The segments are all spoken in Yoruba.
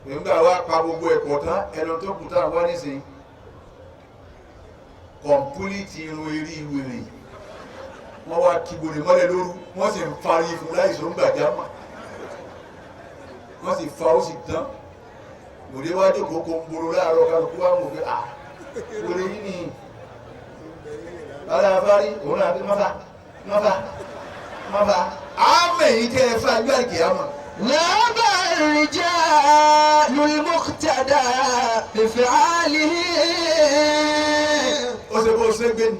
nígbà wá pa gbogbo ẹ̀kọ́ tán ẹnu tó kù táwọn wá nísìnyí kọ̀mpúlìtì irun eré wèrè wọ́n wá kígbe mọ́lẹ̀ lóru wọ́n sì ń parí fún láìsọ ń gbàjámà wọ́n sì fa ó sì tán òde wá jókòó kó ń boro láàárọ̀ kálukú wá ń wò pé à wèrè yìí ni bàbá afárí òun náà fi mọ́fà àmì yìí tẹ́ ẹ fún ajú àkìyàmọ̀. نابى الرجال المقتدى بفعاله ó ṣe bó ṣe gbé ni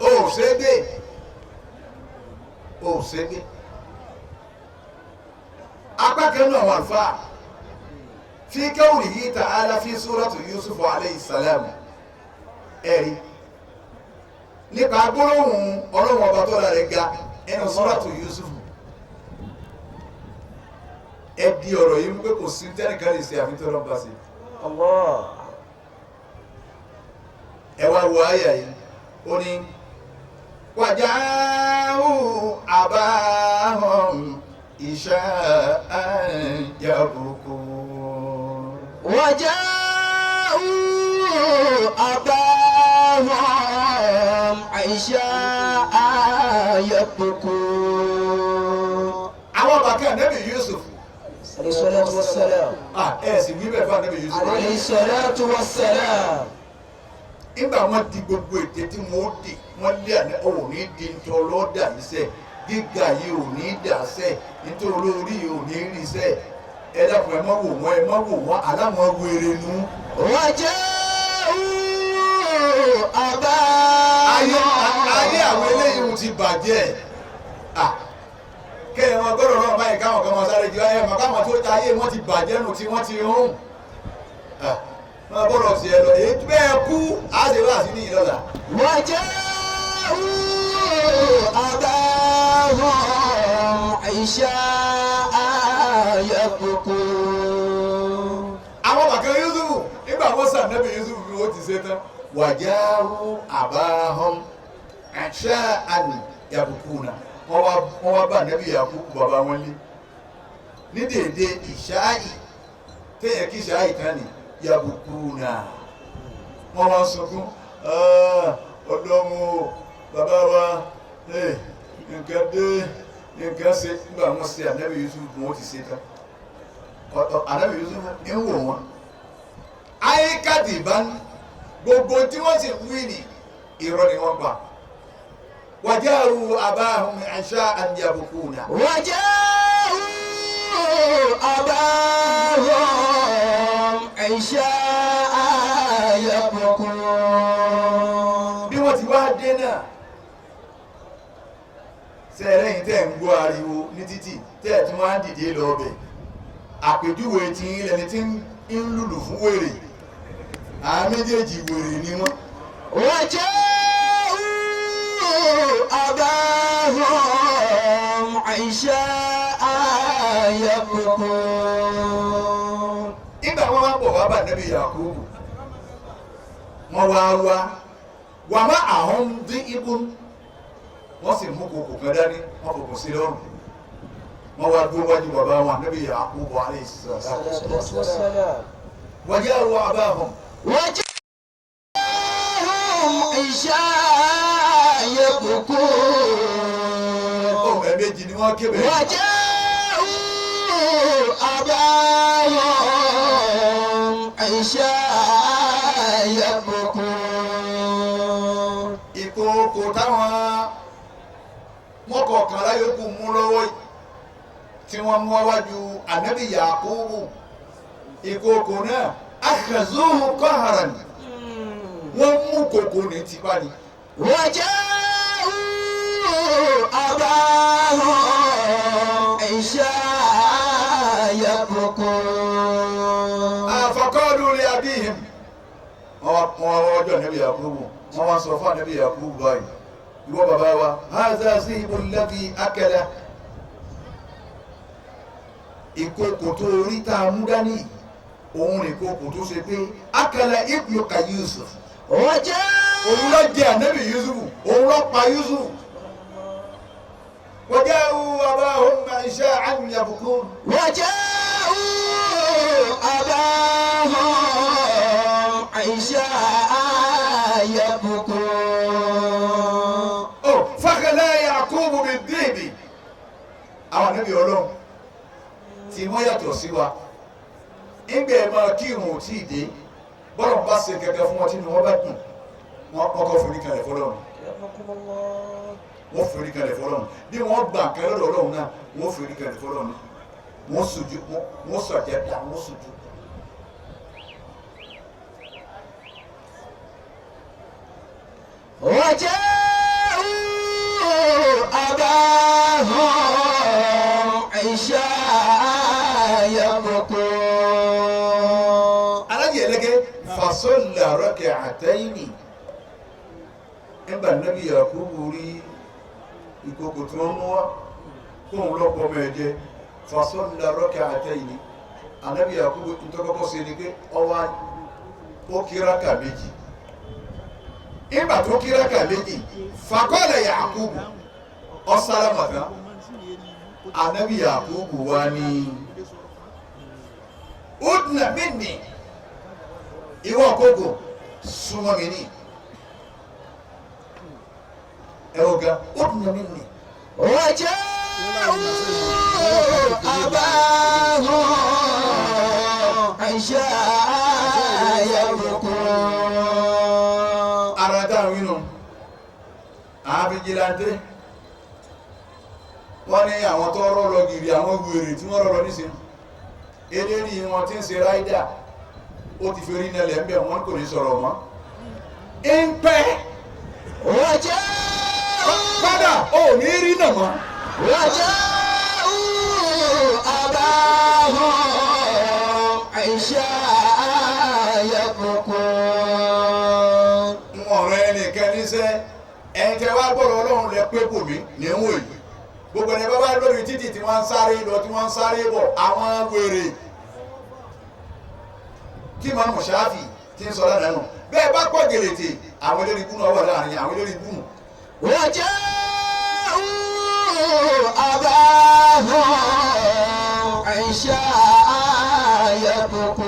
ó ṣe gbé apá kan náà wà fà fi qawlihi ta'ala fi suratu Yusuf alayhi salam ẹ̀rí nípa gbólóhùn ọlọ́wọ́n ọba tó rẹ̀ ga ẹnu suratu Yusuf ẹ di ọ̀rọ̀ yìí pé kò sí tẹ́nìkan lè ṣe àfihàn lọ́nà bá ṣe. ẹ wá wo àyà yìí ó ní waja'u abahum isha'an yabkun. وجاءوا أباهم عشاء يبكون. àwọn bàkẹ́ Ànábì Yusuf عليه الصلاة والسلام. ẹ sì wí bẹ́ẹ̀ fún Ànábì Yusuf. عليه الصلاة والسلام. nígbà wọn di gbogbo ète tí wọn ó dì wọn lé àná ò ní di nítorí ọlọ́dà yìí sẹ́ gíga yìí ò ní dà sẹ́ nítorí olórí yìí ò ní rí sẹ́ ẹ dákun ẹ má wò wọ́n aláwọn wèrè nu. وجاءوا أباهم. ayé àwọn eléyìí ti bàjẹ́ kéèyàn wọn gbọ́dọ̀ náà báyìí káwọn kan wọn sáré ju ayé wọn káwọn tó ta ayé wọn ti bàjẹ́ nù tí wọ́n ti rún wọn gbọ́dọ̀ sí ẹ lọ èyí tó bẹ́ẹ̀ kú á ṣe wá sí ní ìlọ́la. وجاءوا أباهم عشاء يبكون. àwọn bàkẹ́ Yusufu nígbà wọn sàn Ànábì Yusufu bí wọ́n ti ṣe tán wàjáhù àbáhọ́m عشاء يبكون wọ́n wá bá Ànábì Yakubu bàbá wọn lé ní dèédé ìṣááyì téèyàn kí ìṣááyì tán ni yabukuna wọ́n wá sunkún ọlọ́mú bàbá wa nǹkan dé nǹkan ṣe nígbà wọn ṣe Ànábì Yusuf bí wọ́n ti ṣe tán Ànábì Yusuf ń wò wọ́n ayíkàdì bá gbogbo tí wọ́n sì wí ní irọ́ ni wọ́n pa. وجاءوا أباهم عشاء يبكون. وجاءوا أباهم عشاء يبكون. bí wọ́n ti wá dé náà sẹ́rẹ́yìn tẹ́ ń gbọ́ ariwo ní títì tẹ́ ẹ̀ tí wọ́n á dìde lọ ọbẹ̀ àpèjúwe tí lẹni tí ń lùlù fún wèrè àwọn méjèèjì wèrè ni wọ́n. أباهم عشاء يبكون. nígbà wọn wá bọ̀ wá bá Ànábì Yakubu wọn wá má àwọn dín ibú wọn sì mú kòkò kan dání wọn fòkò sí lọ́rùn wọn wá dúró wájú bàbá wọn Ànábì Yakubu alayhi salatu wassalam. وجاءوا أباهم عشاء يبكون. méjì ni wọ́n kébé. وجاءوا أباهم عشاء يبكون. ìkòkò táwọn mọ́kọ̀ọ̀kanlá yòókù mú lọ́wọ́ yìí tí wọ́n mú wájú Ànábì Yakubu ìkòkò náà akhazuhu qahran wọ́n mú kòkò ní tipa ni. وجاءوا أباهم عشاء يبكون. فقالوا لأبيهم wọ́n wọ́jọ́ Ànábì Yakubu wọ́n wá sọ fún Ànábì Yakubu báyìí ìwọ bàbá wa hadha zibu alladhi akala ìkòkò tó rí tá a mú dání òun ìkòkò tó ṣe pé akala ibnuka Yusuf òun ló jẹ Ànábì Yusuf òun ló pa Yusuf. وجاءوا أباهم عشاء يبكون. وجاءوا أباهم عشاء يبكون. فخلا يعقوب بالذئب àwọn ànábì Ọlọ́run tí wọ́n yàtọ̀ sí wa ìgbẹ́ ẹ̀ máa kírun ò tí ì dé bọ́lọ̀ bá ṣe kẹ̀kẹ́ fún wọn tí wọ́n bá dùn wọ́n kọ́kọ́ forí kalẹ̀ fọlọ́run wọ́n forí kalẹ̀ fọlọ́run bí wọ́n gbà nǹkan lọ́dọ̀ Ọlọ́run náà wọ́n forí kalẹ̀ fọlọ́run wọ́n sùjú wọ́n sọ̀jẹ́dá wọ́n sùjú. وجاءوا أباهم عشاء يبكون. alájẹ ẹlẹgẹ fasọlá rọkẹ àtẹyìnì nígbà Nábì Yakubu rí ìkòkò tí wọ́n mú wá kóun lọ́pọ̀ ọmọ ẹ̀jẹ̀ fasọlá rọkẹ àtẹyìnì Nábì Yakubu ntọ́kọ́kọ́ sí ni pé ọwọ́ ó kíráka méjì ìgbà tó kíráka méjì fakọ́lẹ̀ Yakubu ọ̀sálámàtà Nábì Yakubu wá ní udna minni ìwọ kókò súnmọ́ mi ní ẹ̀wọ̀gá udna minni. وجاءوا أباهم عشاء يبكون. ara táwọn inú àwọn fìjìláńtẹ wọ́n ní àwọn tó rọrọ gírí àwọn wèrè tí wọ́n rọrọ nísìnyí eléyìí wọn ti ń ṣe ráìdà ó ti fi rí nílẹ̀ ń bẹ̀ wọ́n kò ní sọ̀rọ̀ mọ́ ń pẹ́ padà ó ní rí náà mọ́. وجاءوا أباهم عشاء يبكون. ọ̀rọ̀ ẹnìkan níṣẹ́ ẹni tẹ́ wá gbọ́dọ̀ Ọlọ́run lẹ pé kò mí ní ń wò yìí gbogbo ẹni bá bá lórí títì tí wọ́n ń sáré lọ tí wọ́n ń sáré bọ̀ àwọn wèrè kí màá mọ̀ ṣáfì tí ń sọ lánàá nù bẹ́ẹ̀ bá pọ̀ gèlètè àwọn eléré ibú náà wà láàrin àwọn eléré ibú nù. وجاءوا أباهم عشاء يبكون.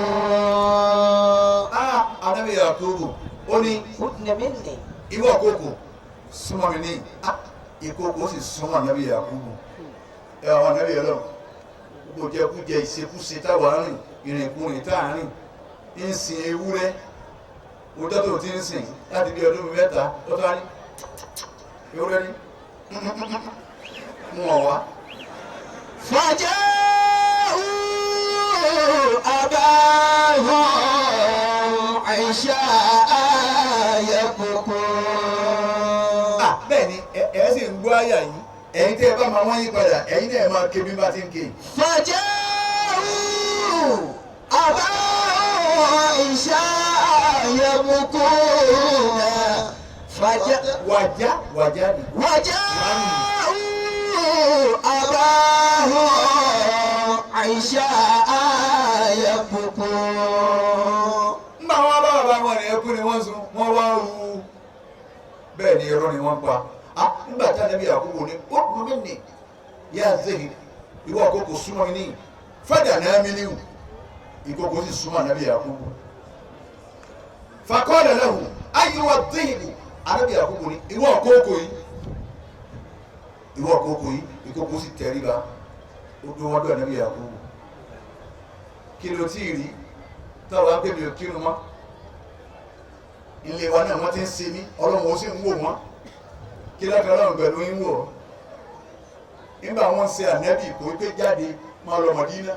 Nábì Yakubu ó ní udna minni. ìwọ kókò súnmọ́ mi ní ìkókò ó sì súnmọ́ Nábì Yakubu ẹ àwọn Nábì Ọlọ́run kò jẹ kú jẹ ìṣekúṣe táwa rìn ìrìnkúrìn tá à ń rìn ń sin ewúrẹ́ òótọ́ tó ti ń sìn láti bí ọdún mẹ́ta ó tó wá ní ewúrẹ́ ní mú ọ wá. فجاءوا أباهم عشاء يبكون. bẹ́ẹ̀ ni ẹ sì ń gbọ́ àyà yìí ẹ̀yin tẹ́ ẹ bá máa wọ́n yí padà ẹ̀yin náà máa ké bí bá ti ń ké. فجاءوا أباهم عشاء يبكون. wàjá ni. وجاءوا أباهم عشاء يبكون. nígbà wọn bá bàbá wọn rẹ̀ kú ni wọ́n sùn wọ́n wá rú bẹ́ẹ̀ ni irọ́ ni wọ́n pa nígbà tí Nábì Yakubu ní ó kú mí nì yá zèhì ìwọ àkókò súnmọ́ mi ní fẹ́dà náà mi níwù ìkókò sì súnmọ́ Nábì Yakubu faqala lahu ayyuha adh-dhi'bu Nábì Yakubu ní ìwọ àkókò yìí ìkókò sì tẹríba ó dún wọn dọ̀ Nábì Yakubu kí ló tí ì rí táwọn agbègbè ò kírun mọ́ ilé wa náà wọ́n ti ń ṣe mí Ọlọ́run ó sì ń wò wọ́n kí lọ́kàn Ọlọ́run pẹ̀lú ń wò nígbà wọ́n ṣe ànẹ́bì kò pé jáde máa lọ Mọ̀dínà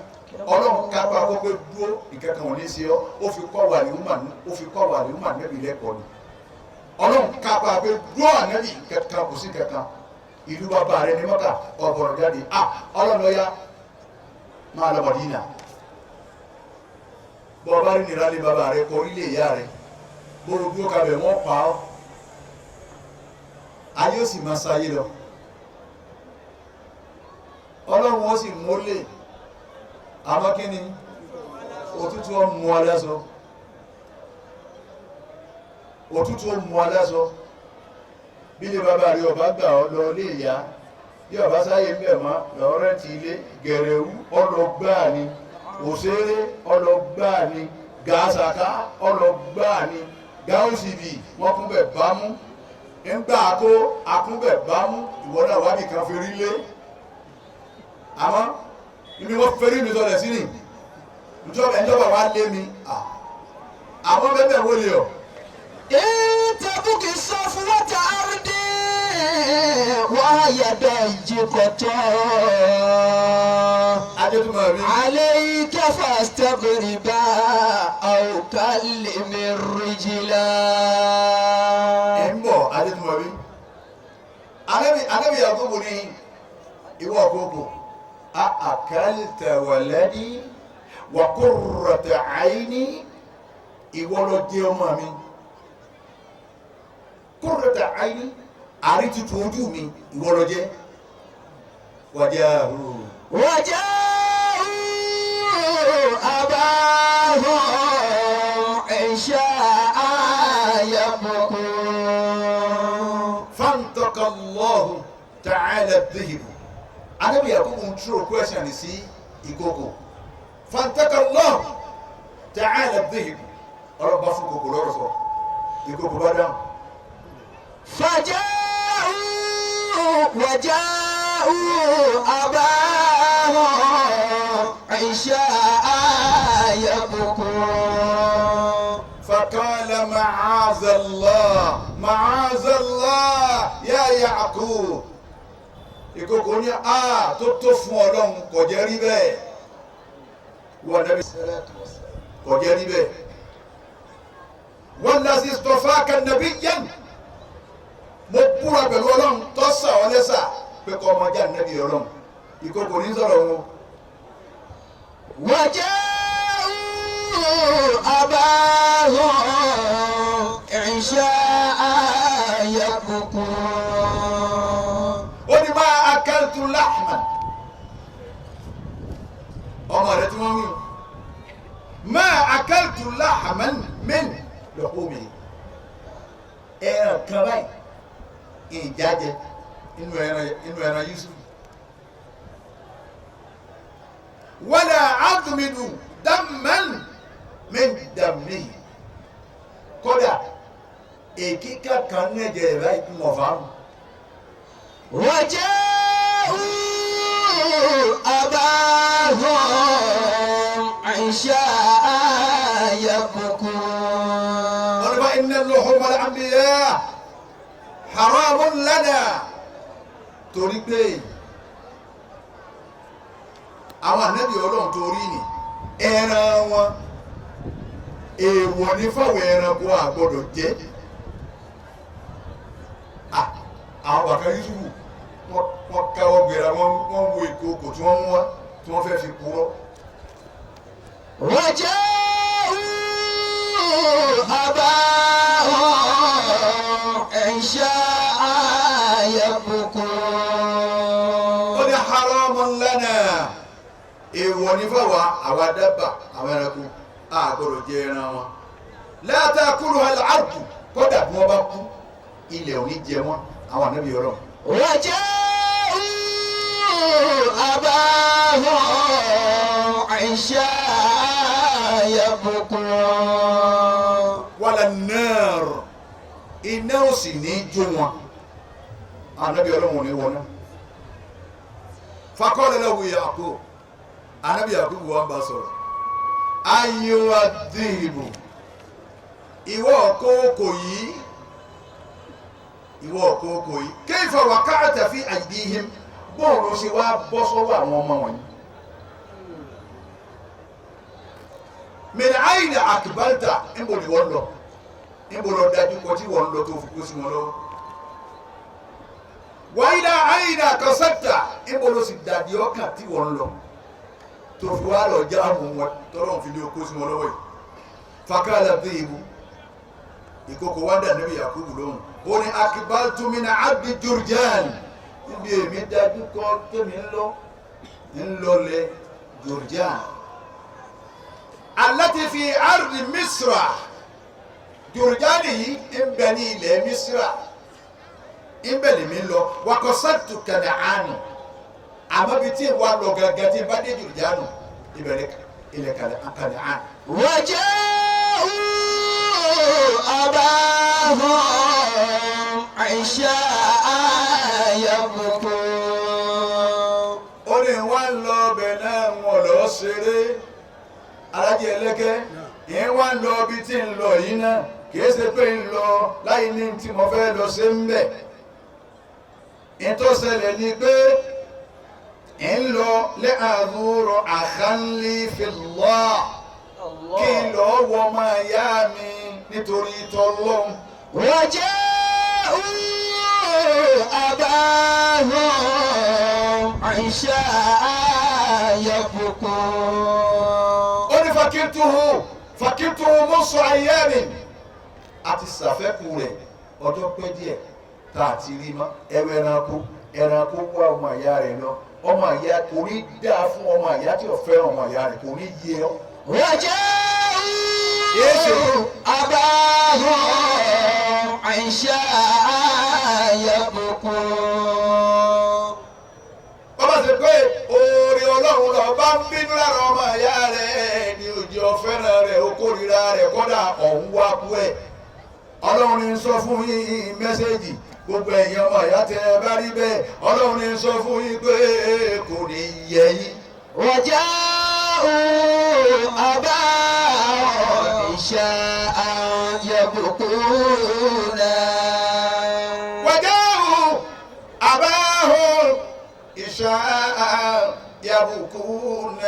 Ọlọ́run kápá kó pé dúró ìkẹ́kàn wọn ní ṣe ọ́ ó fi kọ́ wà ní wúmà ànẹ́bì lẹ́kọ̀ọ́ ni Ọlọ́run kápá pé dúró ànẹ́bì kẹ́kàn kò sí kẹ́kàn ìlú bàbá rẹ ní Mọ́kà ọ̀bọ̀rọ̀ jáde Ọlọ́run ọ̀yá máa lọ Mọ̀dínà bọ́ bá rí nira lé bàbá rẹ kọ ilé ìyá rẹ bóró dúró kabẹ̀ wọ́n pa ọ́ ayé ó sì máa sáyé lọ Ọlọ́run ó sì mólè àmọ́ kí ni òtútù ó mú aláṣọ bí ilé bàbá rẹ ọba gbà ọ lọ ilé ìyá bí ọba sáyé ń bẹ̀ mọ́ lọ́ọ́ rẹ́ǹtì ilé gẹ̀rẹ́wú ọlọ́gbáà ni òṣèré ọlọ́gbà ni gàásàká ọlọ́gbà ni gáúsìbì wọ́n kún bẹ̀ bámú ńgbà kó akúnbẹ̀ bámú ìwọ náà wábì kan fi rí lé àmọ́ ibi wọ́n fẹ́rí mi sọ̀rọ̀ sí ni ìjọba wa lé mi àwọn bẹ́ẹ̀ wọlé ọ. تبكي الصفوة أرضي ويد الجبتان عليك فاستغربا أو كلم الرجلا. ẹ̀mbọ̀ adétúmọ̀bí anábì Yakubu ní ìwọ àkókò àkàlìtà wàlẹ́dí wa qurrata ayni ìwọ ló jẹ́ ọmọ mi qurrata ayni àrí tutù ojú mi ìwọ ló jẹ́ wajahu أباهم عشاء يبكون فانطق الله تعالى الذهب anábì Yakubu ń throw question sí ìkókò فانطق الله تعالى الذهب ọ̀rọ̀ bá fún kòkò lọ́rọ̀ sọ ìkókò bá dáhùn. وجاءوا أباهم عشاء يبكون فقال معاذ الله يا يعقوب ìkókò ní tó fún Ọlọ́run kò jẹ́ rí bẹ́ẹ̀ wọ́n Nábì kò jẹ́ rí bẹ́ẹ̀ wallazi istafaka nabiyyan mo búra pẹ̀lú Ọlọ́run tó sà ọ́ lẹ́sà pé kọ́ ọmọ jẹ́ ànábì Ọlọ́run ìkókò ní sọ̀rọ̀ wọn. وجاءوا أباهم عشاء يبكون ó ní ma akaltu lahman ọmọ rẹ tí wọ́n wí ma akaltu lahman min luhumi ẹran kan báyìí ìjájẹ inú ẹran Yusuf wala admidu damman min damihi kódà èkíkà kan ní ẹ̀jẹ̀ rẹ̀ báyìí mọ̀ fáwọn. وجاءوا أباهم عشاء يبكون قال إن اللحوم الأنبياء حرام لنا torí pé àwọn ànábì Ọlọ́run torí ni ẹran wọn èèwọ̀ ní fáwọn ẹranko àgbọ́dọ̀ jẹ àwọn bàbá Yusufu wọ́n káwọ́ gbéra wọ́n wo ìkókò tí wọ́n mú wá tí wọ́n fẹ́ fi purọ́. وجاءوا أباهم عشاء يبكون ó ní haramun lana èèwọ̀ ní fáwọn àwọn adábà àwọn ẹranko àgbọ́dọ̀ jẹ ẹran wọn la ta'kuluha al-ardu kódà bí wọ́n bá kú ilẹ̀ ò ní jẹ wọ́n àwọn ànábì Ọlọ́run. وجاءوا أباهم عشاء يبكون wala an-nar iná ò sì ní jó wọn ànábì Ọlọ́run ní wọn náà. faqala lahu Yaqub ànábì Yaqub wọn bá sọ̀rọ̀ ayyuha dhibu ìwọ kókò yìí kayfa waqa'ta fi aydihim bọ́ọ̀lù ṣe wá bọ́ sọ́wọ́ àwọn ọmọ wọ̀nyí. min ayna aqbalta níbo ni wọ́n lọ níbo lọ dájú kọ tí wọ́n lọ tó fi kó sí wọn lọ́wọ́. wa ila ayna qasadta níbo lọ sì dàbí ọkàn tí wọ́n lọ tó fi wá lọ já àwọn wọn tọ́lọ́ fi lé kó sí wọn lọ́wọ́ yìí. faqala dhibu ìkókò wá dà níbi Yakubu lóhùn ó ní aqbaltu min abdi Jurjan níbi èmi dájú kọ tèmi ńlọlẹ̀ Jurjan allati fi ardi Misra Jurjan yìí ń bẹ ní ilẹ̀ Misra ń bẹ lèmi lọ wa qasadtu Kan'an àmọ́ bí tí wàá lọ gàgà tí bá dé Jurjan ilẹ̀ Kan'an. وجاءوا أباهم عشاء يبكون. ó ní wá ń lọ ọbẹ̀ náà wọn lọ ṣeré alájẹ ẹlẹ́kẹ́ ìyẹn wá ń lọ ibi tí ń lọ yìí náà kìí ṣe pé ń lọ láì ní tí mo fẹ́ lọ ṣe ń bẹ̀. ìtọ́sẹ̀lẹ̀ ni pé ń lọ lẹ́àdúrọ̀ àkánlé fìlọ́ kí n lọ wọ ọmọ ìyá mi nítorí tọ́lọ́hún. وجاءوا أباهم عشاء يبكون. ó ní fakirtuhu mọ́sọ ayẹ́rìn àti sàfẹ́kù rẹ̀ ọjọ́ pẹ́ díẹ̀ tá a ti rí mọ́ ẹ̀rọ ẹranko wá ọmọ ìyá rẹ̀ lọ ọmọ ìyá kò ní dáa fún ọmọ ìyá tí ò fẹ́ràn ọmọ ìyá rẹ̀ kò ní yé ọ. وجاءوا أباهم عشاء يبكون. bàbá ṣe pé oore ọlọ́run lọ bá ń bínú lára ọmọ ìyá rẹ̀ ní òjò fẹ́ràn rẹ̀ ó kórìíra rẹ̀ kọ́dà ọ̀hún wá kú ẹ̀. ọlọ́run ní sọ fún yín mẹ́sẹ̀gì gbogbo ẹ̀yin ọmọ ìyá tẹ ẹ bá rí bẹ́ẹ̀ ọlọ́run ní sọ fún yín pé kò ní yẹ yín. وجاءوا أباهم عشاء يبكون. وجاءوا أباهم عشاء يبكون.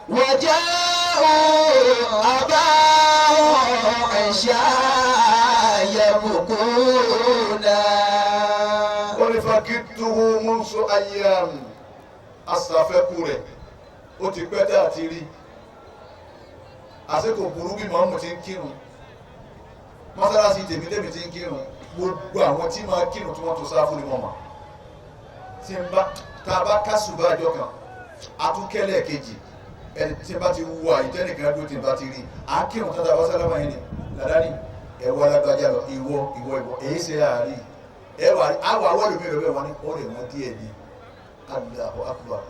وجاءوا أباهم عشاء يبكون. ولفكرته منذ أيام asàfẹ́kù rẹ̀ ó ti pẹ́ tá a ti rí àsìkò burú bí mọ́mù ti ń kírun mọ́sálásí tèmi tèmi ti ń kírun gbogbo àwọn tí máa kírun tí wọ́n tó sáfù ní mọ́mà tá a bá kásùbà àjọ kan atúnkẹ́lẹ̀ kejì ẹni tí n bá ti wú àyítẹ́nìkan dúró tí n bá ti rí à ń kírun tó dáa sálámà yẹn ni làdáni ẹ̀wọ́ alágbájá lọ ìwọ èyí ṣe àárí ẹ̀wọ̀ àwọ̀ àwọ̀lùmí rẹ̀ wọ́n ní ó rẹ̀ wọ́n díẹ̀ ni Allahu akbar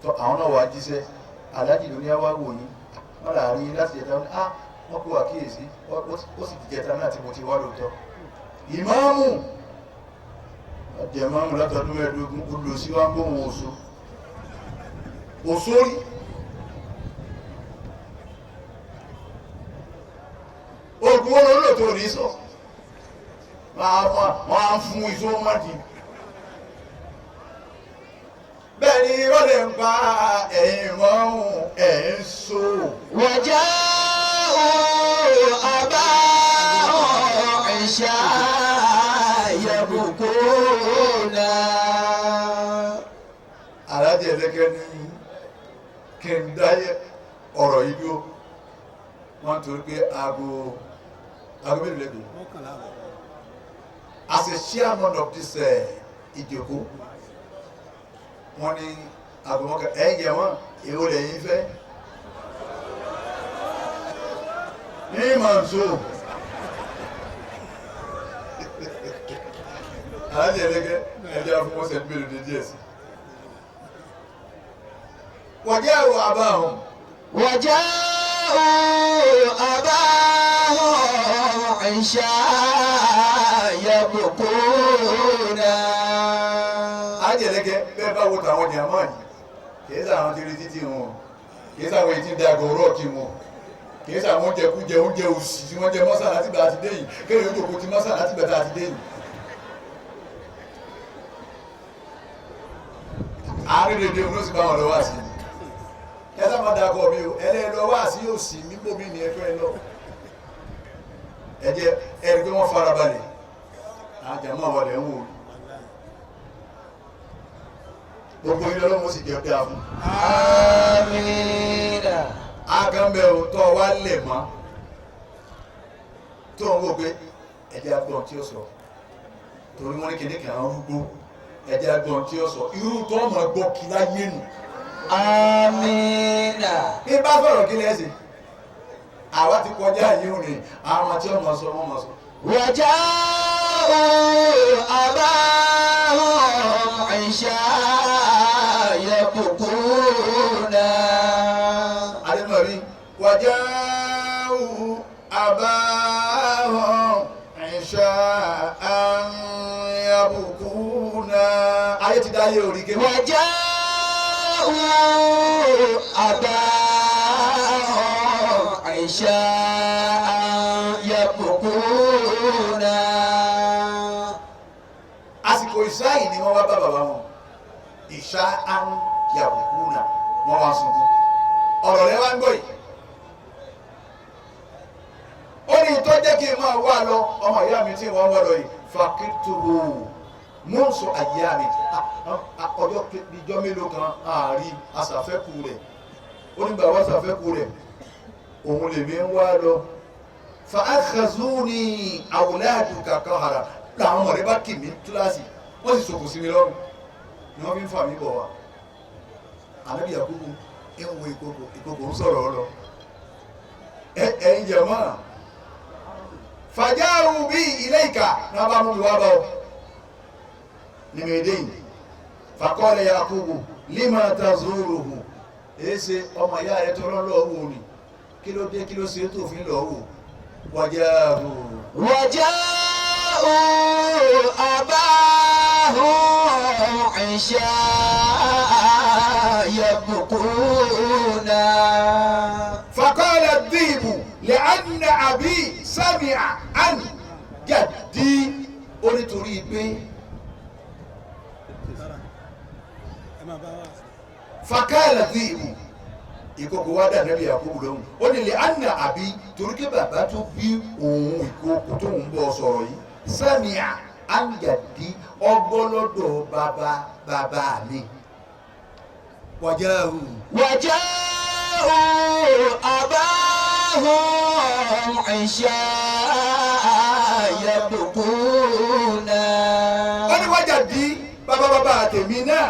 tó àwọn náà wàá jíṣẹ́ aláàjì ló ní àwa wò yín wọn là rí láti jẹta wọn wọn kó àkíyèsí ó sì ti jẹta náà tí mo ti wá lóòótọ́ ìmáàmù àjẹmáàmù látọdún mẹ́ẹ̀ẹ́dógún olùsí wa ń gbóhùn òsórí ogun wọn lò tó rí sọ wọn á fún ìṣó mọ́tì. bẹ́ẹ̀ ni wọ́n lè ń pa ẹ̀yìn mọ́hún ẹ̀ ń so. وجاءوا أباهم عشاء يبكون. alájẹ ẹlẹ́kẹ́ ní kí n dáyé ọ̀rọ̀ yìí dúró wọ́n torí pé aago mélòó lẹ́gbẹ̀ẹ́ as a chairman of this ìjòkó wọ́n ní àgbọ̀mọ́kà ẹ̀yẹ wọn èwo lẹ́yìn fẹ́ ní mọ̀nsó alájẹ ẹlẹ́gẹ́ ẹjẹ́ fún wọn sẹ́ni mélòó díẹ̀ sí. وجاءوا أباهم عشاء يبكون. ajẹlẹkẹ bẹ́ẹ̀ bá wo tàwọn jàmáà yìí kìí sàwọn ti rí títí wọn kìí sàwọn èyí tí ń dàgbọ rọọkì wọn kìí sàwọn oúnjẹ òsì tí wọn jẹ mọ́sálà láti bàtà ti dé yìí kéèyàn ó jòkó ti mọ́sálà láti bàtà ti dé yìí. àárín dédé wọn ló sì bá wọn lọ wá sí i ẹ sá máa dàgbọ mi o ẹlẹ́yìn lọ wá sí yóò sì mí bómi ní ẹgbẹ́ lọ ẹ jẹ ẹni pé wọ́n fara balẹ̀ àjàmọ́ àwọlẹ̀ ń wò ó. gbogbo ilé ọlọ́run sì jẹ́ dáa fún. àmín. agánbẹ́ o tọ́ wa lẹ̀ mọ́ tó ń wò pé ẹ̀jẹ̀ agbọ̀n tí ó sọ torí wọ́n ní kíní kan rúgbó ẹ̀jẹ̀ agbọ̀n tí ó sọ irú tó ọmọ gbọ́ kí láyé nù. àmín. bí bá sọ̀rọ̀ kí lẹ́sìn àwa ti kọjá yìí rìn àwọn tí ọmọ sọ wọ́n mọ̀ sọ. وجاءوا أباهم عشاء يبكون. adémọ̀rí وجاءوا أباهم عشاء يبكون آية داية أوريكي وجاءوا أباهم عشاء يبكون àsìkò ìṣáì ni wọ́n wá bá bàbá wọn ìṣá án yàbùkúnà wọ́n wá sunkún ọ̀rọ̀ rẹ̀ wá ń gbọ́ yìí ó ní tó jẹ́ kí n máa wá lọ ọmọ ìyá mi tí wọ́n wá lọ yìí fàkítùrù mọ́ọ̀sọ àyà mi ọjọ́ ìjọ mélòó kan àárí aṣàfẹ́kù rẹ̀ ó nígbà wá aṣàfẹ́kù rẹ̀ òun lèmi ń wá lọ fa akhazuni awladu kakahara làwọn ọmọ rẹ bá kì mí kíláàsì wọ́n sì sòkò sí mi lọ́rùn ni wọ́n fi ń fà mí bọ̀ wá ànábì Yakubu ń wo ìkòkò ń sọ̀rọ̀ lọ ẹ̀yin jẹ̀mọ́ fàjáwù bí ilé ìkà náà bá mú mi wá bá ọ ní mẹ́ẹ̀dẹ́yìn faqala Yakubu lima tazuruhu èsè ọmọ ìyá rẹ tó rán lọ́wọ́ òní kí ló dé kí ló ṣe tó fi ń lọ́wọ́ wàjáwù. أباهم عشاء يبكون فقال الذئب لأن أبي سمع عن جدي onítorí pé فقال الذئب ìkókò wá dà nẹ́bí Yakubu lóhùn ó ní لأن أبي torí pé bàbá tó bí òun ìkókò tó ń bọ̀ sọ̀rọ̀ yìí sẹ́mìà àǹjàdí ọgbọ́lọ́dọ̀ bàbá mi. wàjáhù. أباهم عشاء يبكون. ó ní wájàdí bàbá tèmi náà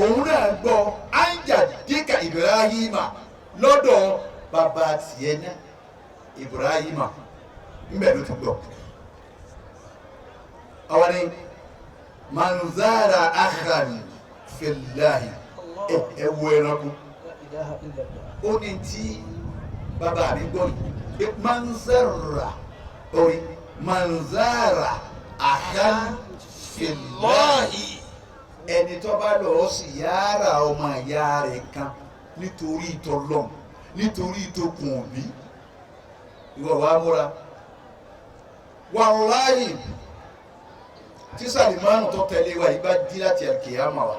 òun náà gbọ́ àǹjàdí ka Ibrahima lọ́dọ̀ bàbá tiẹ̀ náà Ibrahima ńbẹ̀ ló ti gbọ́. awani manzara akhani fillahi ẹwọ ẹranko ó ní tí bàbá mi gbọ́ yìí manzara akhani fillahi ẹni tó bá lọ sí yàrá ọmọ ìyá rẹ̀ kan nítorí ìtọ́lọ́m nítorí ìtòkùn òbí ìwọ wàá múra wàláyé tí Sàlìmánù tó tẹ̀lé wa yìí bá dí láti àkèyàmà wa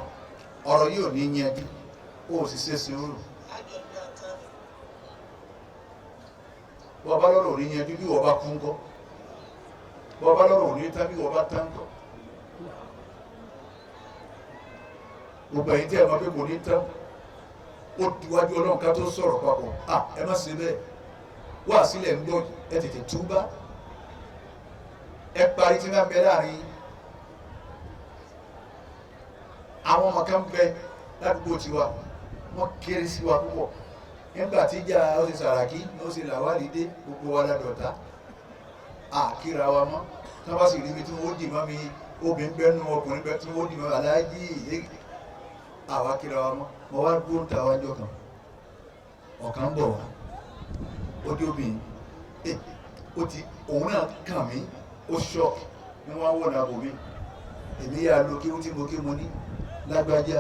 ọ̀rọ̀ yìí ò ní yanjú ó sì ṣe sùúrù bọ́ọ̀bá lọ́rọ̀ ò ní yanjú bí wọ́n bá kú ńkọ́ bọ́ọ̀bá lọ́rọ̀ ò ní tán bí wọ́n bá tán ńkọ́ gbogbo ẹ̀yin tí ẹ máa pé kò ní tán ó diwájú Ọlọ́run ká tó sọ̀rọ̀ papọ̀ ẹ má ṣe bẹ́ẹ̀ wá sílẹ̀ ń gbọ́ ẹ tètè túbá ẹ parí tí wọ́n bẹ láàrin àwọn ọmọ kan bẹ ládùúgbò tiwa wọ́n kéré sí wa púpọ̀ nígbà tí ìjà ó ṣe Sàràkí ó ṣe Làwálì dé gbogbo wa ládọ̀tá àkíra wa mọ́ tí wọ́n bá sì rí mi tí wọ́n dì mọ́ mi obìnrin bẹ́ẹ̀ nù ọkùnrin bẹ́ẹ̀ tí wọ́n dì mọ́ mi aláàjì àwa kíra wa mọ́ mo wá gbóhùn ta wájọ kan ọ̀kan bọ̀ wá ó dé obìnrin ó ti òun náà kàn mí ó ṣọ́ọ̀kì ni wọ́n wọ̀ náà bò mí èmi yà lọ kí wọ́n ti mo kí mo ní lágbájá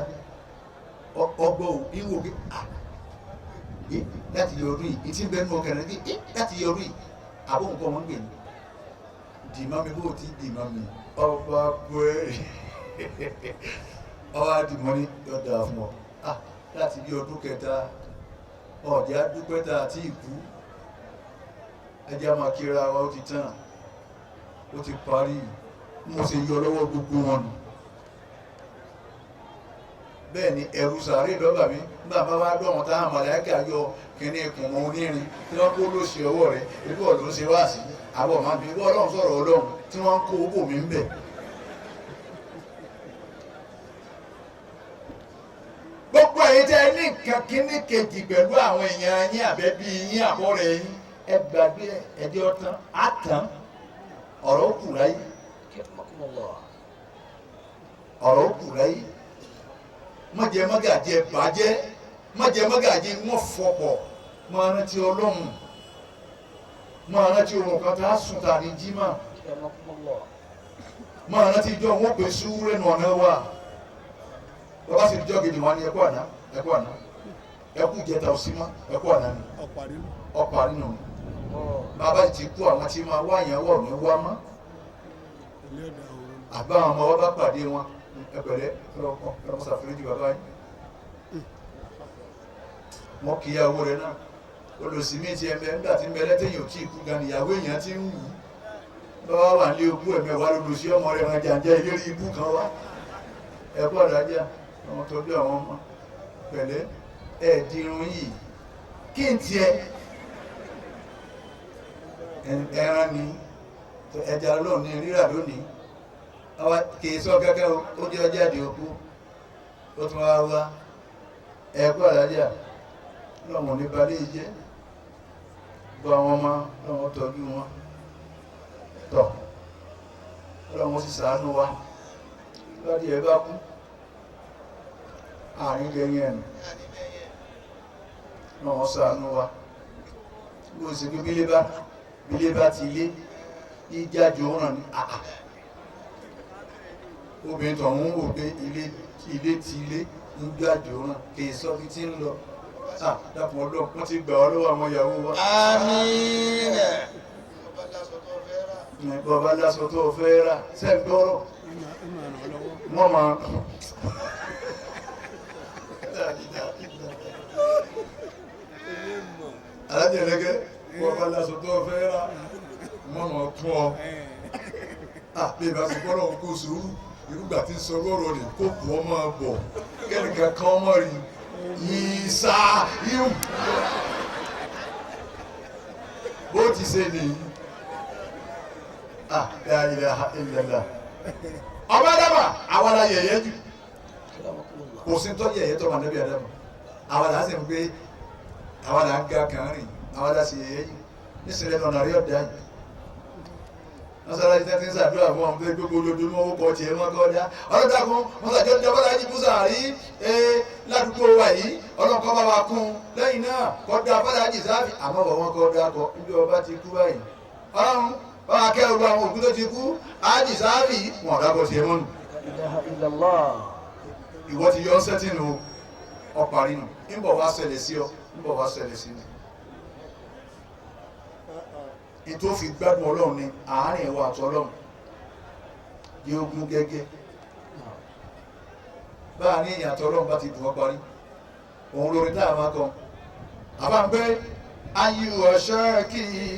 ọgbọ́ ò ìwò pé láti yọrù yìí ìtì bẹ́ẹ̀ nù ọkàn rẹ̀ pé láti yọrù yìí àbọ̀ nǹkan wọn gbè ní dìímọ́ mi bó ti dìímọ́ mi ọba bẹ́ẹ̀ ọwọ́ àdìmọ́ ní yọ̀dà fún ọ láti bí ọdún kẹta ọ̀dẹ́ àdúpẹ́ta àti ìkú ẹjẹ́ máa kíra wa ó ti tán ó ti parí mo sì yọ lọ́wọ́ gbogbo wọn nù bẹ́ẹ̀ ni ẹ̀rù sàárè lọ́gbà mi nígbà bá wá dọ̀wọ́n táwọn màláíkà yọ kíní ikùn mọ́ onírin tí wọ́n kó lóṣì ọwọ́ rẹ̀ ebí ọ̀dọ́ ṣe wá sí àbọ̀ máa bí wọ́n Ọlọ́run sọ̀rọ̀ Ọlọ́run tí wọ́n ń kó owó mi ń bẹ̀. gbogbo ẹ̀yin tẹ́ ní nǹkan kíní kejì pẹ̀lú àwọn èèyàn yín àbẹ́bí yín àbọ̀rẹ̀ yín ẹ gbàgbé ẹjẹ́ ọ̀tán àtàn ọ̀rọ̀ kù láyé ọ̀rọ̀ kù láyé mọ̀jẹ̀ mọ́gàjẹ́ bàjẹ́ mọ̀jẹ̀ mọ́gàjẹ́ wọ́n fọ̀pọ̀ máa rántí ọlọ́run máa rántí ohun kan tá a sùn tà ní jímà máa rántí ìjọ wọn pè súwúrẹ́ nù ọ̀nà wa bàbá sì jọ́ gidi wọn ni ẹkú àná ẹkú ìjẹta òsínmá ẹkú àná ni ọparí nù bàbá ti kú àwọn tí máa wá yẹn wọ̀ ní wá mọ́ àbá àwọn ọmọ wa bá pàdé wọn ẹgbẹ̀rẹ́ ọmọ sàfẹ́rẹ́jì bàbá yìí wọ́n kì í yá owó rẹ̀ náà olùsí mi ti ẹ̀mẹ́ nígbà tí ń bẹ lẹ́tẹ̀yìn òkè ikú gan ìyàwó èèyàn ti ń wù lọ́wọ́ wà ní ogún ẹ̀mí ọ̀wá lolùsí ọmọ rẹ̀ wọn jàǹjẹ́ ìlérí ibú kan wá ẹ̀kọ́ ọ̀dájà ọmọ tó bí àwọn ọmọ pẹ̀lẹ́ ẹ̀ẹ́dìrún yìí kí n tiẹ̀ ẹran ni ẹja lónìí rírà lónìí kì í sọ kẹ́kẹ́ ó jẹ́ ọjáde òkú ó tún wá wá ẹ̀kọ́ ọ̀dájà lọ́wọ́n ní balẹ̀ jẹ́ gbọ́ àwọn ọmọ lọ́wọ́ tọ́jú wọn tọ̀ lọ́wọ́ sì ṣàánú wa lọ́dí ẹ bá kú àárín lẹ́yìn ẹ̀nù lọ́wọ́ ṣàánú wa bó ṣe pé bílé bá ti lé ìjájò ràn ní àà obìnrin tó ń wò pé ilé ti lé ń jájò ràn kì í sọ fi tí ń lọ dàpọ̀ ọlọ́run wọ́n ti gbà ọ́ lọ́wọ́ àwọn ìyàwó wa. Àmín. Bàbá lásọ tó fẹ́ rà sẹ́ńtọ́rọ̀ wọ́n máa alájẹ̀lẹ́gẹ́ bàbá lásọ tó fẹ́ rà wọ́n máa tún ọ. Bí ìbá ti gbọ́dọ̀ kó sùúrù irúgbà tí ń sọ lọ́rọ̀ rẹ̀ kó kù ọ máa bọ̀ kẹ́nìkan kan mọ́ rí Ìsá yíò bó ti ṣe nìyí la ilaha illallah ọba Adama àwọn la yẹ̀yẹ́ jù kò sí tọ́ yẹ̀yẹ́ tọ́ mànẹ́bí Adama àwọn la sì ń gbé àwọn la ń ga kàn rìn àwọn la sì yẹ̀yẹ́ jù nísìlẹ̀ náà nàrí ọ̀dà yìí nasara ti sàdúrà fún àwọn tó gbogbo olódùmọ̀ owó kọ tiẹ̀ wọn kọ́ dá ọlọ́dàkùn mọ́sàjọ́ ní ọbọ̀lá yìí MUSA rí ládùúgbò wa yìí ọlọ́kọ́ bá wa kún lẹ́yìn náà kọ́ da fọ́lá yìí sáfì àmọ́ bọ̀ wọ́n kọ́ da kọ́ níbi ọba ti kú báyìí ọlọ́run bá wa kẹ́ ọgbà àwọn òkú tó ti kú ájì sáfì wọn ọ̀dà kọ́ tiẹ̀ mọ́nu. ìwọ ti yọ sẹ́tìnù ọparí nù ń bọ̀ wá ṣẹlẹ̀ sí ọ ń bọ̀ wá ṣẹlẹ̀ sí mi. Ètò fi gbádùn ọlọ́run ni àárín ẹ̀wọ̀ àti ọlọ́run yóò gún gẹ́gẹ́ báà ní ìyàtọ̀ ọlọ́run bá ti dùn ọ́ parí òun lórí tá a máa kọ àbá ń pẹ́ ayé ọ̀ṣẹ́ kì í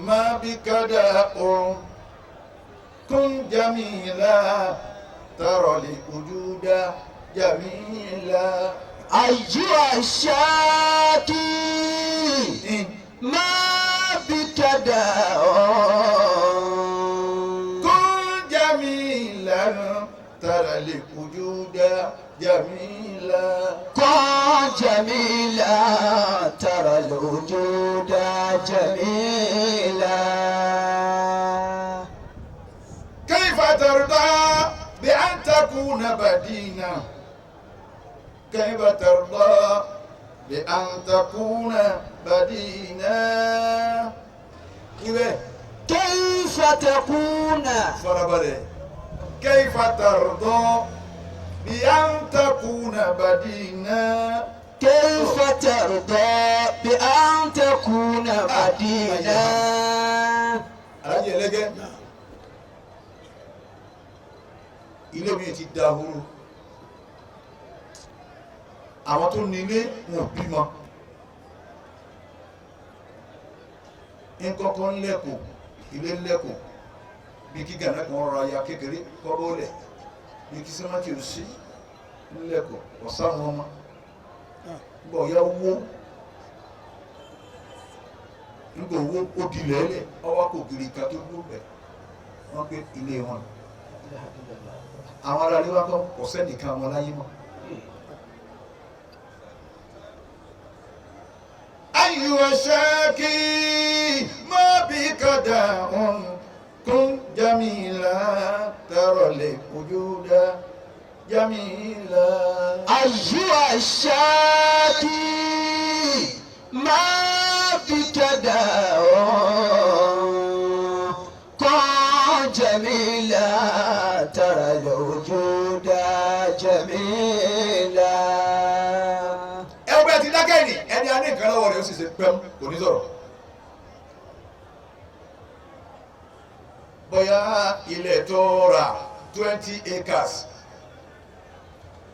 má bí kádà òun kún jamila tọrọlì ojú dá jamila. ayé ọ̀ṣẹ́ kì í má bikada kun jamila tara le kujuda jamila kun jamila tara le kujuda jamila kayfa tarda bi an takuna badina kayfa tarda bi an takuna badina كيف تكون farabalẹ̀ كيف ترضى بأن تكون بدينا كيف ترضى بأن تكون بدينا alájẹ ẹlẹgẹ ilé mi ti dahoro àwọn tó nílé wọn ò bímọ nkọkọ ńlẹkọ ilé ńlẹkọ bí kí gànà kan rọra ya kékeré kọ́bọ̀ lẹ̀ bí kí sẹ́mátì ò sí ńlẹkọ ọ̀sán wọn ma gbọ̀ ya wó nígbà owó ó di lẹ́lẹ̀ ọwọ́ kò gírí ká tó gbó bẹ̀ wọ́n gbé ilé wọn àwọn ará ilé wa kọ́ kò sẹ́nìkan wọn láyé mọ́. أيها الشاكي ما بك داء كن جميلا ترى الوجود جميلا أيها الشاكي ما بكداء كن جميلا ترى الوجود جميلا. ẹ wo bẹ́ẹ̀ ti dákẹ́ ni ẹni a ní nǹkan lọ́wọ́ rẹ̀ ó sì ṣe pẹ́m kò ní sọ̀rọ̀. bóyá ilẹ̀ tó rà 20 acres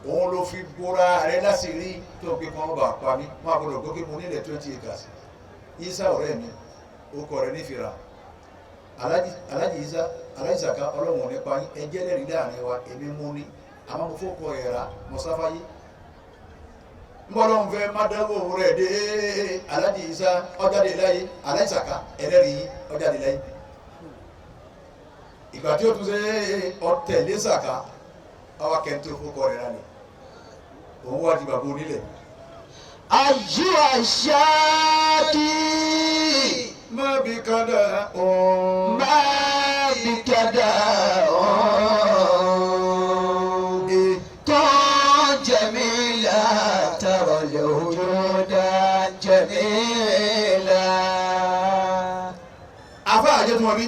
òun ló fi bóra rẹ̀ láṣìírí tó gbé kan bá pa mí máa gbọdọ̀ gbókè mo nílẹ̀ 20 acres. Isa ọ̀rẹ́ mi orúkọ rẹ̀ nífìrà alájì Isa alájì Saka ọlọ́run nípa ẹjẹ́ lẹ́rìí láàrin wa èmi mú ní àmọ́ mo fọ́kọ ẹ̀rà mọ̀sáfáyé mbọ́lọ́run fẹ́ má dánwò rẹ̀ dé alájì Isa ọjáde láyé alájì Saka ẹlẹ́rìí ọjáde láyé ìgbà tí ó tún ṣe ọ̀tẹ̀lé Saka ọwọ́ kẹ́ntì fọ́kọ rẹ̀ rà ní òun wá di bàbá onílẹ̀. أيها الشاكي ما بكداء ما بكداء كن جميلا ترى الوجود جميلا. afa àjẹ tó wọn bí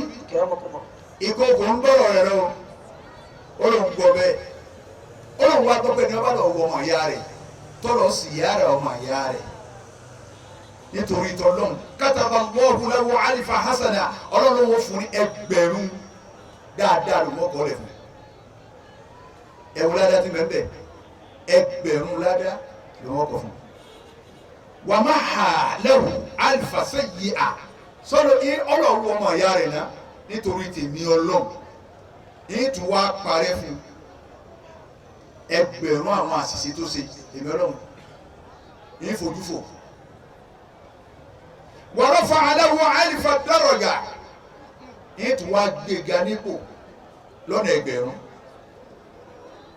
ìkókò ń bọ̀rọ̀ rẹ̀ lọ olóhùn gbọ́ bẹ́ẹ̀ olóhùn wa gbọ́ pé ní ọba lọ wọ ọmọ ìyá rẹ̀ tọ́lọ̀ sì yára ọmọ ìyá rẹ̀ nítorí tọ́lọ́hùn kátàbà Allahu lahu alifa hasana ọlọ́run wọ́n fún ní ẹgbẹ̀rún dáadáa ló wọ́n kọ́ lẹ̀ fún ẹ̀wọ̀n ládàá ti mẹ́bẹ̀ ẹgbẹ̀rún ládàá ló wọ́n kọ́ fún wa maha lahu alifa sayyi'a sọ́dọ̀ ọlọ́run ọmọ ìyá rẹ̀ náà nítorí tèmi ọlọ́run ní tún wá parẹ́ fún ẹgbẹ̀rún àwọn àṣìṣe tó ṣe èmi ọlọ́run ní fojúfò wa rafa'a lahu alifa daraja ní tún wá gbéga nípò lọ́nà ẹgbẹ̀rún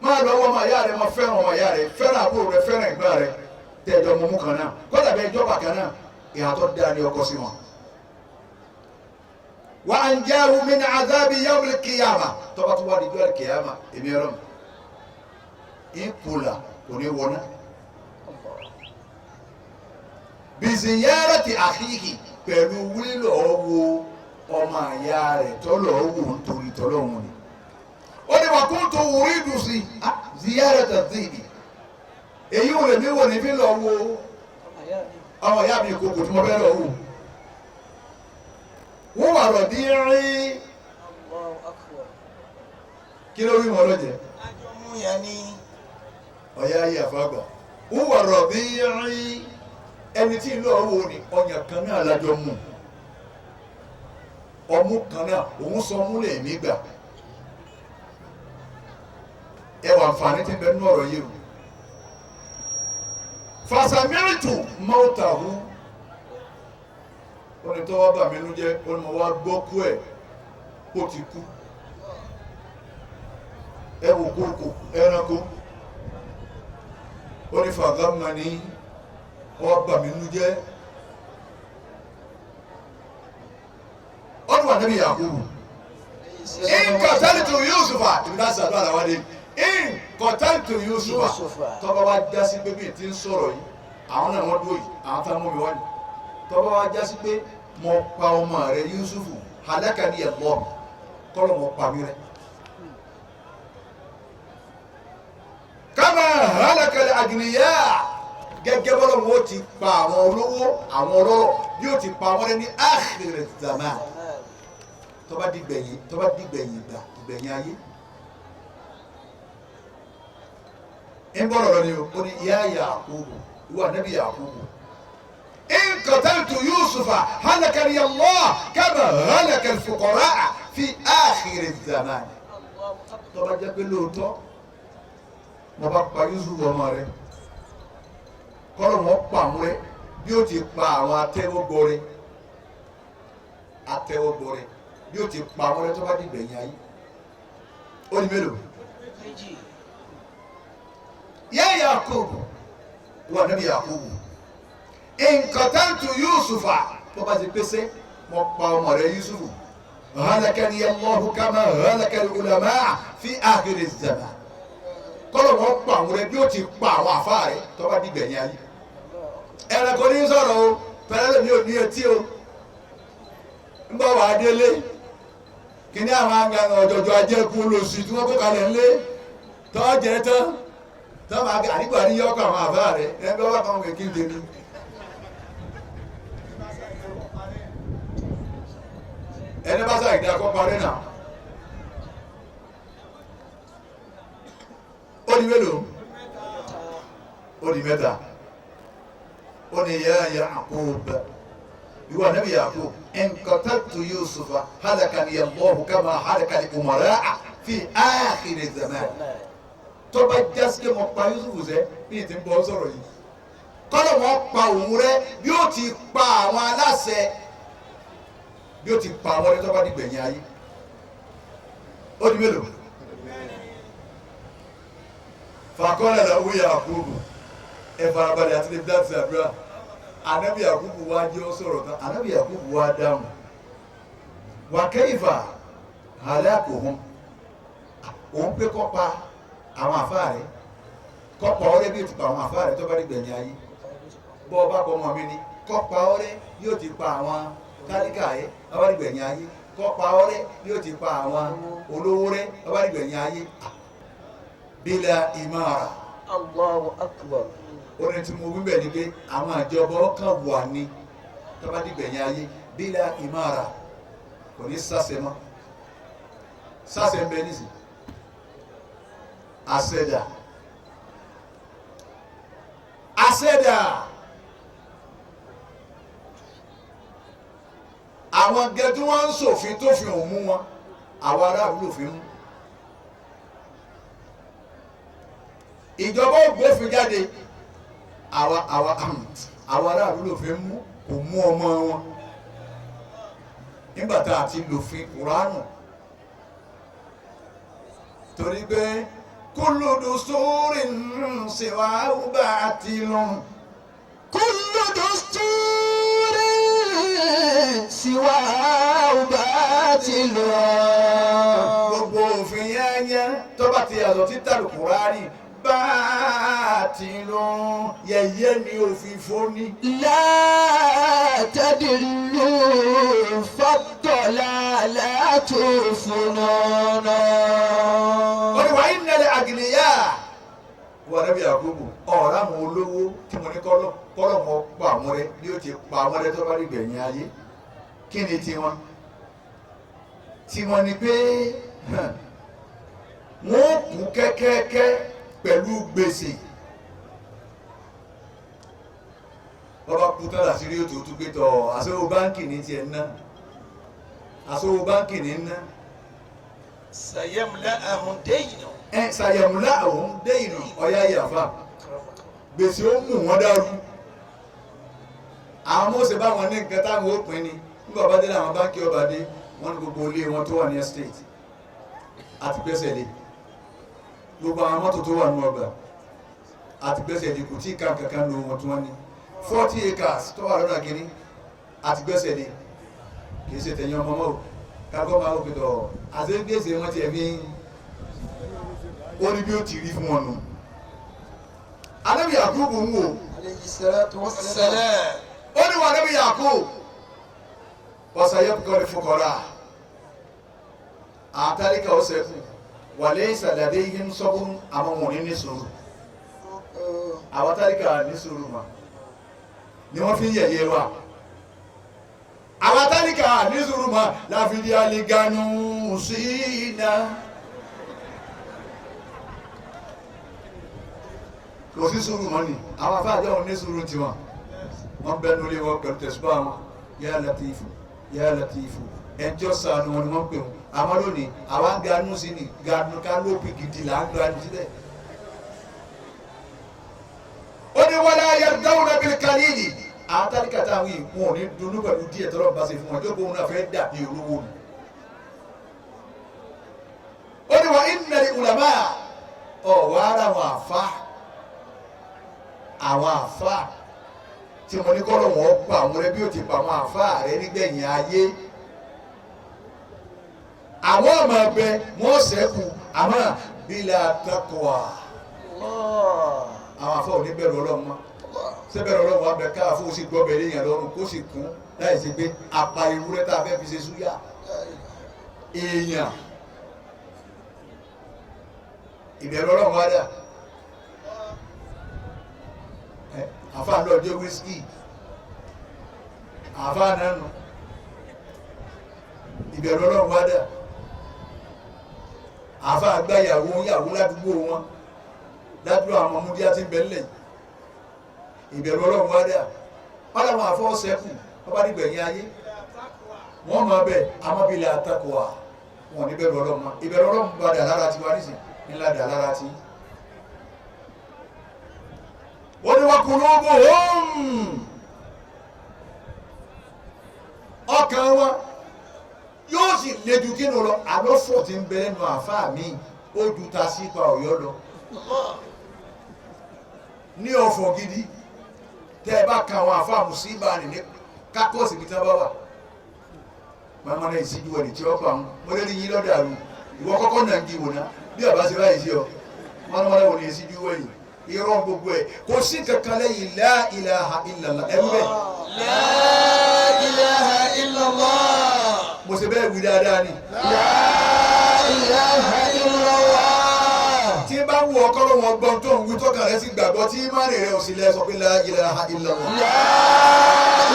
máa lọ ọmọ ìyá rẹ máa fẹ́ràn ọmọ ìyá rẹ fẹ́ràn àbúrò rẹ fẹ́ràn ẹ̀gbọ́n rẹ tẹ̀jọ́ mọ́mú kan náà kọ́dà bẹ́ẹ̀ jọba kan náà ìhàtọ́ dáa ní ọkọ sí wọn. wa anjahu min azabi yawmil qiyamah tọ́ba tó wá di jọ́ al-qiyamah èmi ọlọ́run ìpòlà kò ní wọná biziyarati akhihi pẹ̀lú wílọ̀ wo ọmọ àyà rẹ̀ tọ́lọ̀ wò nítorí tọ́lọ́hún ni ó ní wà kún tó wúrí dùn sí ziyarata dhibi èyí ò lè mí wò ní fi lọ wo ọmọ ìyá mi kòkò tí mo fẹ́ lọ wò wọ́n wà lọ dín rín kí ló rí wọn lọ́jẹ̀ ọ̀yá ayé àfàgbà wọ́n wà rọ̀ bí rín ẹni tí ìlú ọ̀wọ́ ni ọyàn kan náà lájọ mú ọmú kan náà òun sọ múlẹ̀ mí gbà ẹwà àǹfààní tí ń bẹ nínú ọ̀rọ̀ yìí o fàṣàmìrìtù mọ́tàhù ó ní tọ́wọ́ bà mí nú jẹ́ ó ní mo wá gbọ́ kú ẹ̀ ó ti kú ẹ wò kókò ẹranko ó ní fàgámà ní wọ́n bà mí nú jẹ́ ó ní wà níbi Yakubu nkọ̀tẹ́lìtù Yusufa ìbílá sàdúrà làwọn dé nkọ̀tẹ́lìtù Yusufa tọ́ba wa jásí pé bí ti ń sọ̀rọ̀ yìí àwọn náà wọ́n dúró yìí àwọn tá a mú mi wá ní tọ́ba wa jásí pé mo pa ọmọ rẹ Yusufu halaka ni ẹ̀ lọ́ọ̀ kọ́lọ̀ mo pa mí rẹ. kama halakal agniya gẹ́gẹ́ bọ́lá wọn ti pa àwọn olówó àwọn ọlọ́rọ̀ bí ó ti pa wọ́n ní akhir zaman tó bá dìgbẹ̀yìn ìgbà ìgbẹ̀yìn ayé ń bọ̀rọ̀ lọ ni o ní ya Yakubu ìwà nẹ́bí Yakubu in qataltu Yusufa halakani Allah kama halakal fuqara fi akhir zaman tó bá jẹ́ pé lóòótọ́ mo bá pa Yusuf ọmọ rẹ kọ́lọ̀ wọn pa àwọn rẹ bí ó ti pa àwọn atẹ́wọ́gbọ́rẹ́ bí ó ti pa àwọn rẹ tó bá di gbẹ̀yìn ayé ó ní mélòó ya Yakubu wà níbi Yakubu in qataltu Yusufa tó bá ti pèsè mo pa ọmọ rẹ Yusufu halakani Allahu kama halakal ulama fi akhir zaman kọ́lọ̀ wọn pa àwọn rẹ bí ó ti pa àwọn àfáà rẹ tó bá di gbẹ̀yìn ayé ẹranko ní sọ̀rọ̀ o pẹ̀lú mi ò ní etí o ń bọ̀ wá délé kí ni àwọn àgbà ọ̀jọ̀jọ̀ ajẹ́kùn lóṣù tí wọ́n kó kalẹ̀ ńlé tọ́ jẹ tán tọ́ máa gbà nígbà ní yọkọ̀ àwọn àbá rẹ̀ ẹgbẹ́ wà kàn wọ́n kí n tèmi. ẹni bá sáà ìdá kọ́ parí náà ó di mélòó ó di mẹ́ta ó ní yá Yaqub ìwọ Nabi Yaqub in qataltu Yusufa halakani Allahu kama halakal umara fi akhir zaman tó bá jásíkè mọ́ pa Yusufu sẹ́ bí i ti ń bọ́ sọ̀rọ̀ yìí kọ́lọ̀ wọn pa òun rẹ bí ó ti pa àwọn aláṣẹ bí ó ti pa àwọn ẹni tó bá di gbẹ̀yìn ayé ó di mélòó fàkọ́lẹ̀ làwọn Yaqub ẹ farabalẹ̀ àti lè dáàtì àdúrà Ànábì Yaqub wá jẹ́ ó sọ̀rọ̀ tán Ànábì Yaqub wá dáhùn wa kayfa halakuhum òun pé kọ́ pa àwọn àfáà rẹ̀ kọ́ pa ọ́rẹ́ bí ó ti pa àwọn àfáà rẹ̀ tó bá di gbẹ̀yìn ayé bọ́ ọba kọ́ ọmọ mi ni kọ́ pa ọ́rẹ́ bí ó ti pa àwọn tálíkà rẹ̀ tó bá di gbẹ̀yìn ayé kọ́ pa ọ́rẹ́ bí ó ti pa àwọn olówó rẹ̀ tó bá di gbẹ̀yìn ayé bila imara. Allahu akbar. Orin tí mo wí bẹ́ẹ̀ ni pé àwọn àjọbọ kan wà ní tó bá di gbẹ̀yìn ayé bila imara kò ní sásẹ mọ́ sásẹ ń bẹ nísìnyí asẹ́dà asẹ́dà àwọn gẹ́gẹ́ wọ́n ń ṣòfin tó fi hàn mú wọn àwọn aráàlú lòfin mú ìjọba ògbófin jáde àwọn aráàlú lòfin mú kò mú ọmọ wọn nígbà tá a ti lòfin Kùránù torí pé kullu dusturin siwahu batilun. Kullu dusturin siwahu batilun. Gbogbo òfin yányá tó bá ti yàtọ̀ títà Kùránì batilun yẹ̀yẹ́ ni òfin fóní. La tadillu fad-dalalatu fununa. Wà innal agniya wà Nabi Yaqub ọ̀rọ̀ àwọn olówó tí mo ní kọ́lọ̀ mọ́ pa àwọn rẹ bí ó ti pa àwọn rẹ tó bá rí gbẹ̀yìn ayé kí ni tiwọn ni pé wọ́n kú kẹ́kẹ́kẹ́ pẹ̀lú gbèsè bọ́bá kú tán láti rí òtò tó gbé tọ̀ àsówó báńkì ní tiẹ̀ ná àsówó báńkì ní ná. Sayamla'ahum dayna. Sayamla'ahum dayna ọ̀yá yàfa gbèsè ó mú wọn dàrú àwọn mọ̀ọ́sẹ̀ bá wọn ní nǹkan táwọn ó pín ni nígbà bá dé láwọn báńkì ọba dé wọn ní gbogbo ilé wọn tó wà ní estate àti gbẹ́sẹ̀ lé gbogbo àwọn mọ́tò tó wà ní ọgbà àti gbẹ́sẹ̀ lé kò tí ì ká kankan lo wọn tí wọ́n ní 40 acres tó wà lọ́nà kínní àti gbẹ́sẹ̀ lé kì í ṣe tẹ̀yìn ọmọ mọ́ o kágbọ́n máa ń pètò àti gbèsè wọn ti ẹ̀mí ó ní bí ó ti rí fún wọn nù. Ànábì Yaqub ń wò Alayhi salatu wassalam. ó ní wà Ànábì Yaqub wasayabqa al-fuqara àtàlíkà ó sẹ́kù wa laysa ladayhim sabrun àwọn wọn ní sùúrù àwọn àtàlíkà ní sùúrù mà ni wọ́n fi ń yẹ̀yẹ́ wa àwọn àtàlíkà ní sùúrù mà láfìdí alìganu sí iná. Kò sí sùúrù mọ́ ni àwọn afáàjọ òun ní sùúrù tiwọn wọ́n bẹnu lé wọn pẹ̀lú tẹ̀síbá wọn yá Latifu yá Latifu ẹjọ́ sànù wọn ni wọ́n pè wọn àmọ́ lónìí àwọn ganu sí ni ganu kálópì gidi là ń ganu sílẹ̀. ó ní wala yardawna bil qalili àwọn tálíkà táwọn yìí wọn ò ní dunú pẹ̀lú díẹ̀ tọ́lọ́ bá ṣe fún wọn tó gbóhùn náà fẹ́ dàbí olówó ni. ó ní wa innal ulama ọ̀wọ́ ara wọn àwọn àfa tí mo ní kọ́lọ̀ wọn pa àwọn rẹ bí ó ti pa àwọn àfa rẹ nígbẹ̀yìn ayé àwọn ọmọ ẹgbẹ́ wọn ṣẹ́kù àmọ́ bila taqwa àwọn àfa ò ní bẹ̀rù Ọlọ́run mọ́ sẹ́bẹ̀rẹ̀ ọlọ́run wa bẹ̀ káà fún ó sì gbọ́ bẹ̀rẹ̀ yẹn lọ́rùn kó sì kún láì ṣe pé apá ewúrẹ́ tá a fẹ́ fi ṣe súyà èèyàn ìbẹ̀rù ọlọ́run wa dà àfa lọ́jọ́ wíṣkì àfa nánu ìbẹ̀rù ọlọ́run wa dà àfa àgbà yàwó ládùúgbò wọn ládùúgbò àwọn ọmọdé àti bẹ́ńlẹ̀ ìbẹ̀rù ọlọ́run wá dà wọ́n làwọn àfọwọ́sẹ́kù wọ́n bá nígbẹ̀yìn ayé wọ́n máa bẹ̀ amábílẹ̀ àtàkùwà wọn ní bẹ̀rù ọlọ́run mọ́ ìbẹ̀rù ọlọ́run bá dà lára tiwa nísìn ńlá dà lára tí. wọ́n ní wọ́n kúrò bò ọkàn wọn yóò sì le ju kí ló lọ àlọ́fọ̀ tí ń bẹ ẹnu àfáà mi ó ju ta sípa ọ̀yọ́ lọ ní ọ̀fọ̀ gidi tẹ́ ẹ bá ka àwọn àfáà mùsíbà ní kákọ́ọ̀sì bí tí wọ́n bá wà màmá náà ìsíjú ẹni tí wọ́n bá wọn mo lé ní yín lọ́dà rú ìwọ kọ́kọ́ náà ń di wò ná bí àbá ṣe báyìí sí ọ mọ́nàmọ́ná wò ní ìsíjú wẹ̀yìn irọ́ gbogbo ẹ̀ kò sí kankan lẹ́yìn la ilaha illallah ẹ̀rú bẹ́ẹ̀. La ilaha illallah. mo ṣe bẹ́ẹ̀ wí dáadáa ni. La ilaha illallah. tí bá wù ọkọ ló wọn gbọ́n tó ń wí tọ́ka rẹ sí gbàgbọ́ tí ìmánì rẹ ò sì lẹ sọ pé la ilaha illallah. La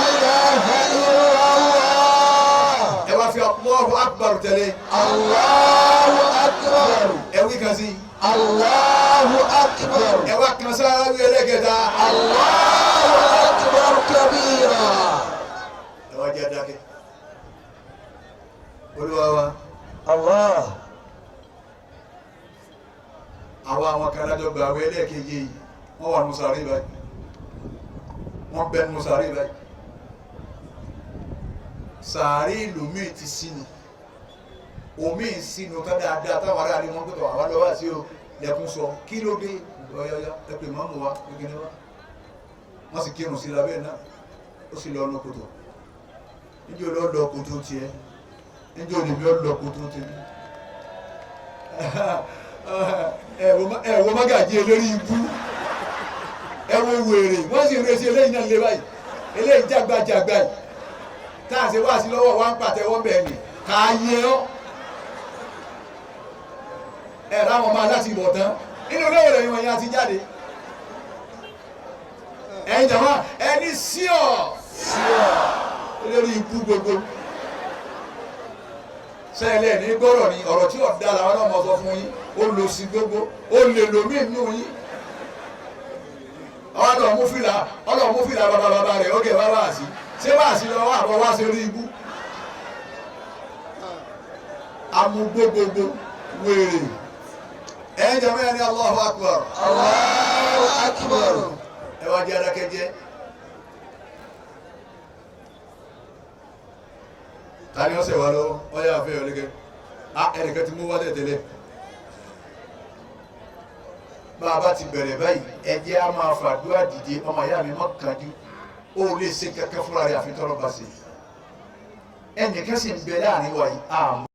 ilaha illallah. ẹ wá fi Allahu akbar tẹ̀lé. Allahu akbar. ẹ wí kan sí. Allahu akbar. ẹ wá kan sára wí ẹlẹ́gẹ̀ta. Allahu akbar kabira. ẹ wá jẹ́ dákẹ́. olúwa wa. Allah. àwọn kan lájọ gba àwọn ẹlẹ́ẹ̀kejì yìí wọ́n wà nùsàrí báyìí wọ́n bẹ nùsàrí báyìí sàárè ìlòmíì ti sínú omi sínú ká dáadáa táwọn ará ni wọ́n gbọ́dọ̀ àwọn lọ́wọ́ sí o lẹ́kùn sọ kí ló dé ọ̀yọ̀yọ̀ ẹ̀pẹ̀ mọ́mù wa gbẹ̀gẹ́ni wa wọ́n sì kírun sí labẹ́ náà ó sì lọ ọ̀nà kòtò níjẹ́ olóò lọ kòtò tiẹ̀ níjẹ́ olèmí ó lọ kòtò tiẹ̀ ẹ̀wọ̀ mágàjí elórí ibú ẹ̀wọ̀ wèrè wọ́n sì ń retí eléyìí náà lé báyìí eléyìí jágbàjàgbà yìí táà ṣe wá sí lọ́wọ́ wá ń pàtẹ́wọ́ bẹ́ẹ̀ ni ká yẹ ọ́ ẹ̀ láwọn máa láti bọ̀ tán inú ilé ìwòlẹ̀ ìwọ̀n yẹn ti jáde ẹ̀yin jàmá ẹni síọ̀ elórí ibú gbogbo sẹ́lẹ̀ ní gbọ́rọ̀ ni ọ̀rọ̀ tí ọ̀dà làwọn náà mọ̀ sọ fún yín ó lò sí gbogbo ó lè lò mí nù yín ọlọ́mú fìlà bàbá rẹ̀ ó gẹ̀ wá wá sí ṣé wá sí lọ́wọ́ àbọ̀ wá sí orí ibú amúgbó gbogbo wèrè ẹ̀yin jẹ́ mẹ́rin ní Allahu akbar Allahu akbar. ẹ wá jẹ́ adákẹ́jẹ́ tani ọ̀sẹ̀ wa lọ́wọ́ ọ̀yà àfẹ́ ọ̀lẹ́gẹ́ ẹnìkan ti mú wá tẹ̀tẹ̀lẹ̀ bá a bá ti bẹ̀rẹ̀ báyìí ẹ̀jẹ̀ á máa fàdúrà dìde ọmọ ìyá mi mọ́ kàdú ó lè ṣe kẹ́kẹ́ fúnra rẹ̀ àfi tọ́lọ́ bá ṣe ẹnìkan sì ń bẹ láàrin wa yìí àmọ́.